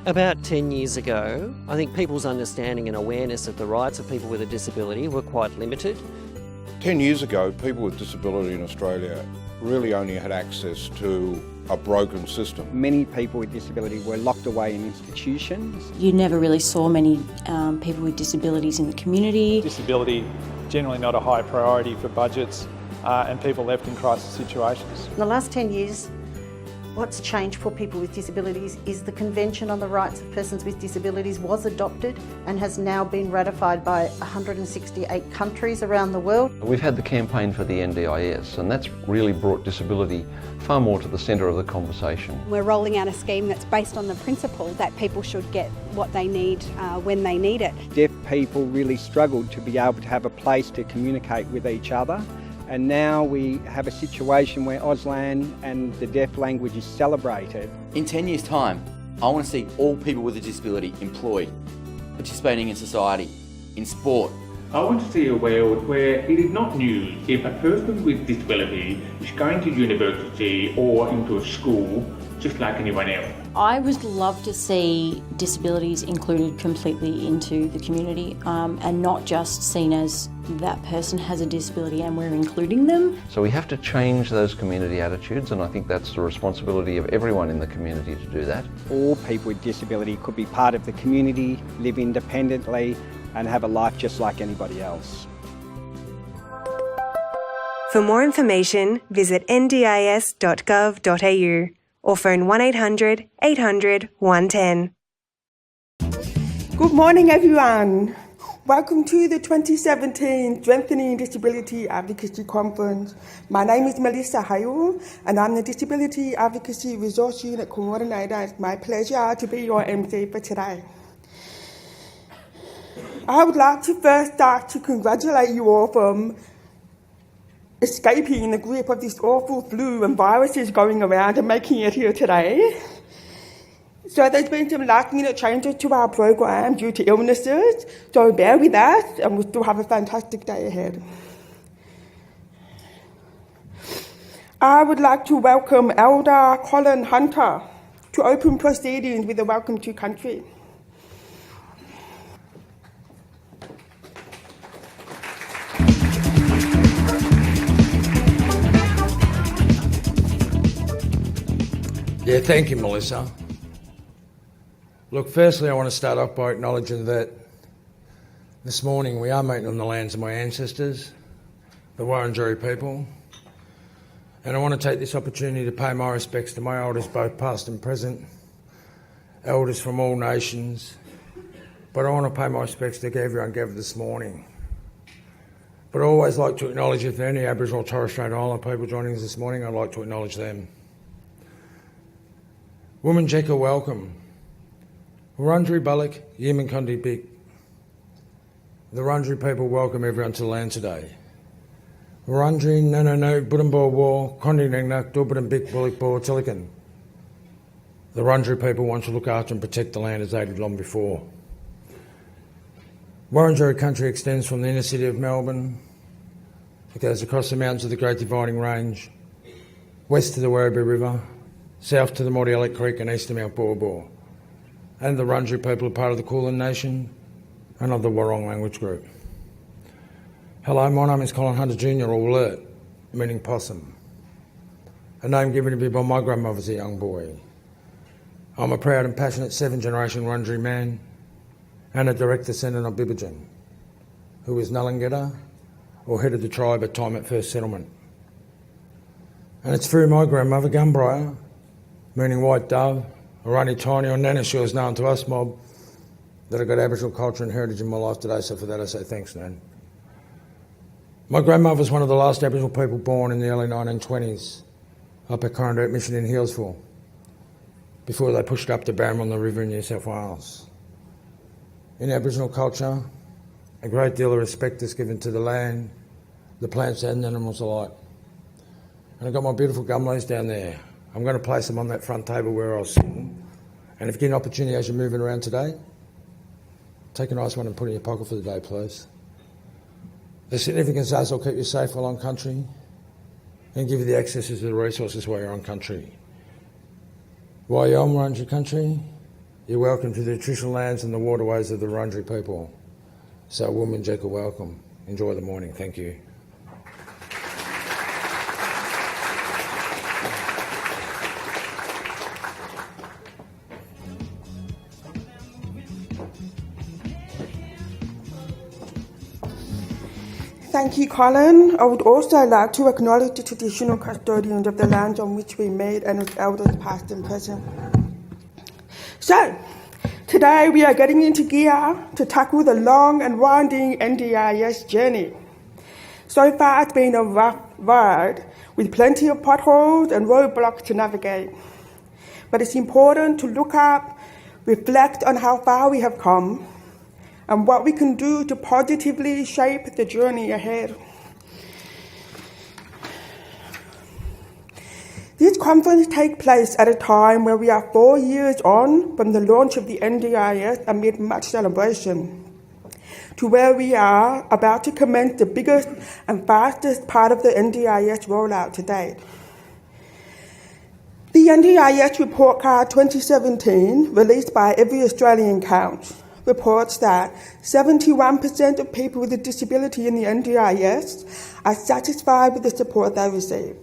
About 10 years ago, I think people's understanding and awareness of the rights of people with a disability were quite limited. 10 years ago, people with disability in Australia really only had access to a broken system. Many people with disability were locked away in institutions. You never really saw many people with disabilities in the community. Disability, generally not a high priority for budgets, and people left in crisis situations. In the last 10 years, what's changed for people with disabilities is the Convention on the Rights of Persons with Disabilities was adopted and has now been ratified by 168 countries around the world. We've had the campaign for the NDIS, and that's really brought disability far more to the centre of the conversation. We're rolling out a scheme that's based on the principle that people should get what they need when they need it. Deaf people really struggled to be able to have a place to communicate with each other. And now we have a situation where Auslan and the deaf language is celebrated. In 10 years' time, I want to see all people with a disability employed, participating in society, in sport. I want to see a world where it is not news if a person with disability is going to university or into a school just like anyone else. I would love to see disabilities included completely into the community and not just seen as that person has a disability and we're including them. So we have to change those community attitudes, and I think that's the responsibility of everyone in the community to do that. All people with disability could be part of the community, live independently and have a life just like anybody else. For more information, visit ndis.gov.au or phone 1800 800 110. Good morning, everyone. Welcome to the 2017 Strengthening Disability Advocacy Conference. My name is Melissa Hale and I'm the Disability Advocacy Resource Unit Coordinator. It's my pleasure to be your MC for today. I would like to first start to congratulate you all from escaping the grip of this awful flu and viruses going around and making it here today. So there's been some last-minute changes to our program due to illnesses, so bear with us and we'll still have a fantastic day ahead. I would like to welcome Elder Colin Hunter to open proceedings with a welcome to country. Yeah, thank you, Melissa. Look, firstly, I want to start off by acknowledging that this morning we are meeting on the lands of my ancestors, the Wurundjeri people, and I want to take this opportunity to pay my respects to my elders, both past and present, elders from all nations, but I want to pay my respects to everyone gathered this morning. But I always like to acknowledge if there are any Aboriginal or Torres Strait Islander people joining us this morning, I'd like to acknowledge them. Woman Jekka, welcome. Wurundjeri Bullock, Yemen Kondi Bik. The Wurundjeri people welcome everyone to the land today. Wurundjeri no Budumbo War, Kondi Nangnak, Durbudum Bik Bullock Bor Tilikan. The Wurundjeri people want to look after and protect the land as they did long before. Wurundjeri country extends from the inner city of Melbourne. It goes across the mountains of the Great Dividing Range, west to the Werribee River, south to the Mordialloc Creek and east to Mount Bor Bor. And the Wurundjeri people are part of the Kulin Nation and of the Wurrong language group. Hello, my name is Colin Hunter Jr, or Alert, meaning possum. A name given to me by my grandmother as a young boy. I'm a proud and passionate 7th-generation Wurundjeri man and a direct descendant of Bibijan, who was Ngunnawal, or head of the tribe at time at first settlement. And it's through my grandmother, Gumbriar, meaning white dove, or Auntie Tiny, or Nana, she was known to us mob, that I got Aboriginal culture and heritage in my life today, so for that I say thanks, Nan. My grandmother was one of the last Aboriginal people born in the early 1920s, up at Coranderrep Mission in Healesville, before they pushed up to Barram on the river in New South Wales. In Aboriginal culture, a great deal of respect is given to the land, the plants and animals alike. And I've got my beautiful gum leaves down there. I'm going to place them on that front table where I was sitting. And if you get an opportunity as you're moving around today, take a nice one and put it in your pocket for the day, please. The significance is will keep you safe while on country and give you the access to the resources while you're on country. While you're on Wurundjeri country, You're welcome to the traditional lands and the waterways of the Wurundjeri people. So Woman Jekyll, welcome. Enjoy the morning. Thank you. Thank you, Colin. I would also like to acknowledge the traditional custodians of the lands on which we meet and its elders past and present. So, today we are getting into gear to tackle the long and winding NDIS journey. So far it's been a rough ride with plenty of potholes and roadblocks to navigate. But it's important to look up, reflect on how far we have come, and what we can do to positively shape the journey ahead. This conference takes place at a time where we are 4 years on from the launch of the NDIS amid much celebration, to where we are about to commence the biggest and fastest part of the NDIS rollout to date. The NDIS Report Card 2017, released by Every Australian Counts, reports that 71% of people with a disability in the NDIS are satisfied with the support they receive.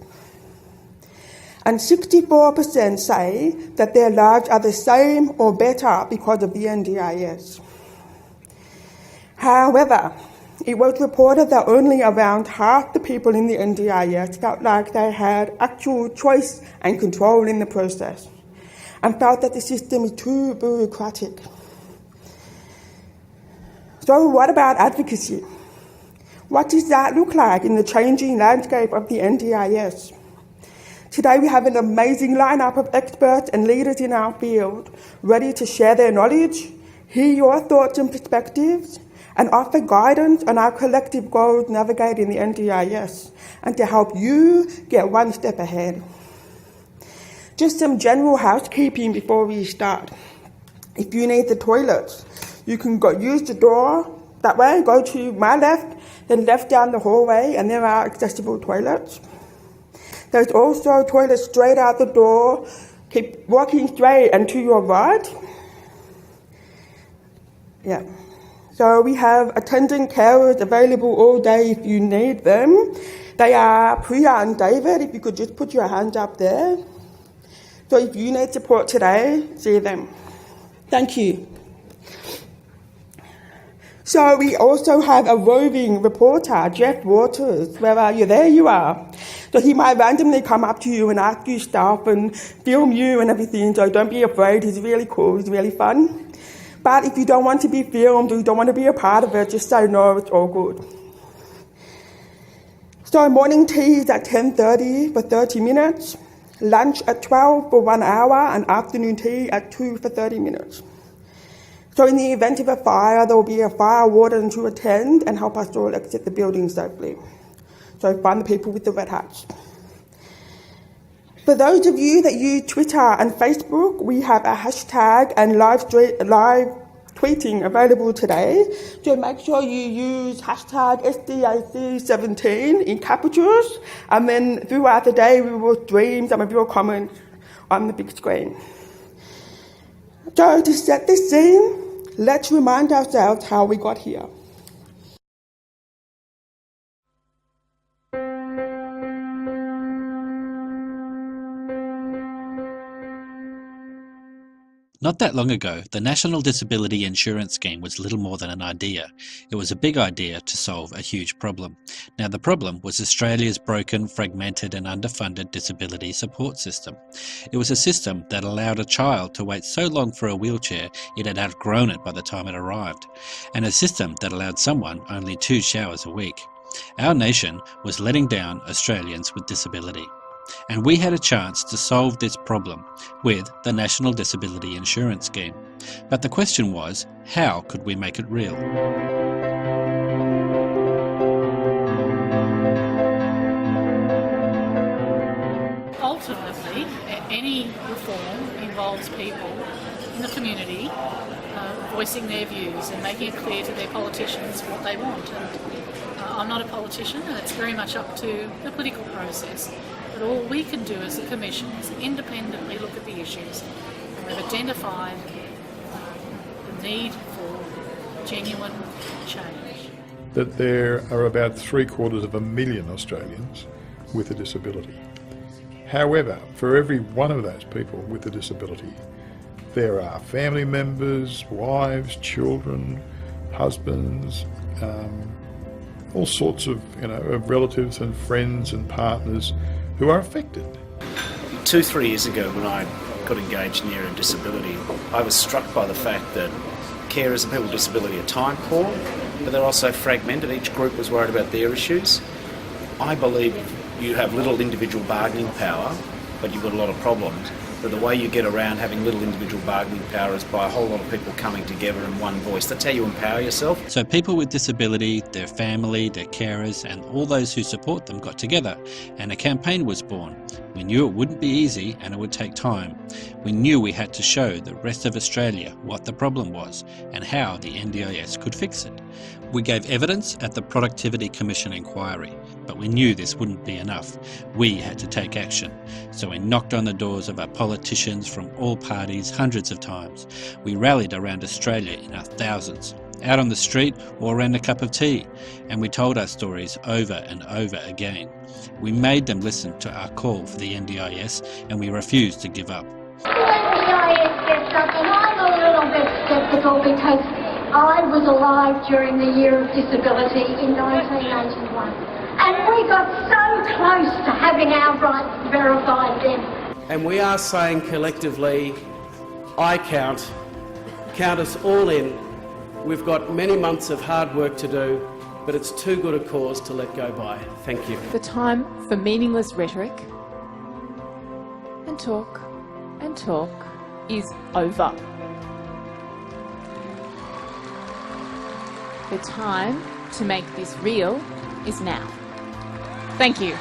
And 64% say that their lives are the same or better because of the NDIS. However, it was reported that only around half the people in the NDIS felt like they had actual choice and control in the process, and felt that the system is too bureaucratic. So what about advocacy? What does that look like in the changing landscape of the NDIS? Today we have an amazing lineup of experts and leaders in our field ready to share their knowledge, hear your thoughts and perspectives, and offer guidance on our collective goals navigating the NDIS and to help you get one step ahead. Just some general housekeeping before we start. If you need the toilets, you can use the door that way, go to my left, then left down the hallway, and there are accessible toilets. There's also toilets straight out the door. Keep walking straight and to your right. Yeah. So we have attendant carers available all day if you need them. They are Priya and David, if you could just put your hands up there. So if you need support today, see them. Thank you. So we also have a roving reporter, Jeff Waters. Where are you? There you are. So he might randomly come up to you and ask you stuff and film you and everything, so don't be afraid. He's really cool, he's really fun. But if you don't want to be filmed or you don't want to be a part of it, just say no, it's all good. So morning tea is at 10:30 for 30 minutes, lunch at 12 for 1 hour, and afternoon tea at 2 for 30 minutes. So in the event of a fire, there will be a fire warden to attend and help us all exit the building safely. So find the people with the red hats. For those of you that use Twitter and Facebook, we have a hashtag and live tweeting available today. So make sure you use hashtag SDAC17 in capitals, and then throughout the day we will stream some of your comments on the big screen. So to set the scene, let's remind ourselves how we got here. Not that long ago, the National Disability Insurance Scheme was little more than an idea. It was a big idea to solve a huge problem. Now, the problem was Australia's broken, fragmented and underfunded disability support system. It was a system that allowed a child to wait so long for a wheelchair it had outgrown it by the time it arrived, and a system that allowed someone only 2 showers a week. Our nation was letting down Australians with disability. And we had a chance to solve this problem with the National Disability Insurance Scheme. But the question was, how could we make it real? Ultimately, any reform involves people in the community voicing their views and making it clear to their politicians what they want. And I'm not a politician, and it's very much up to the political process. But all we can do as a Commission is independently look at the issues. And we've identified need for genuine change. That there are about 750,000 Australians with a disability. However, for every one of those people with a disability, there are family members, wives, children, husbands, all sorts of, of relatives and friends and partners who are affected. 2-3 years ago, when I got engaged in the area of disability, I was struck by the fact that carers and people with disability are time poor, but they're also fragmented. Each group was worried about their issues. I believe you have little individual bargaining power, but you've got a lot of problems. But the way you get around having little individual bargaining power is by a whole lot of people coming together in one voice. That's how you empower yourself. So people with disability, their family, their carers, and all those who support them got together, and a campaign was born. We knew it wouldn't be easy and it would take time. We knew we had to show the rest of Australia what the problem was and how the NDIS could fix it. We gave evidence at the Productivity Commission inquiry, but we knew this wouldn't be enough. We had to take action. So we knocked on the doors of our politicians from all parties hundreds of times. We rallied around Australia in our thousands, out on the street or around a cup of tea, and we told our stories over and over again. We made them listen to our call for the NDIS, and we refused to give up. The NDIS gets up, and I'm a little bit sceptical because I was alive during the year of disability in 1981, and we got so close to having our rights verified then. And we are saying collectively, I count us all in. We've got many months of hard work to do, but it's too good a cause to let go by. Thank you. The time for meaningless rhetoric and talk is over. The time to make this real is now. Thank you.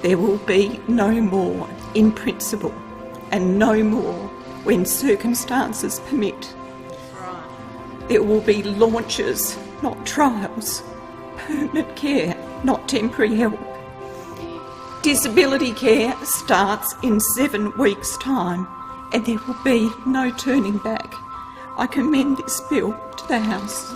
There will be no more in principle and no more when circumstances permit. There will be launches, not trials, permanent care, not temporary help. Disability care starts in 7 weeks' time, and there will be no turning back. I commend this bill to the House.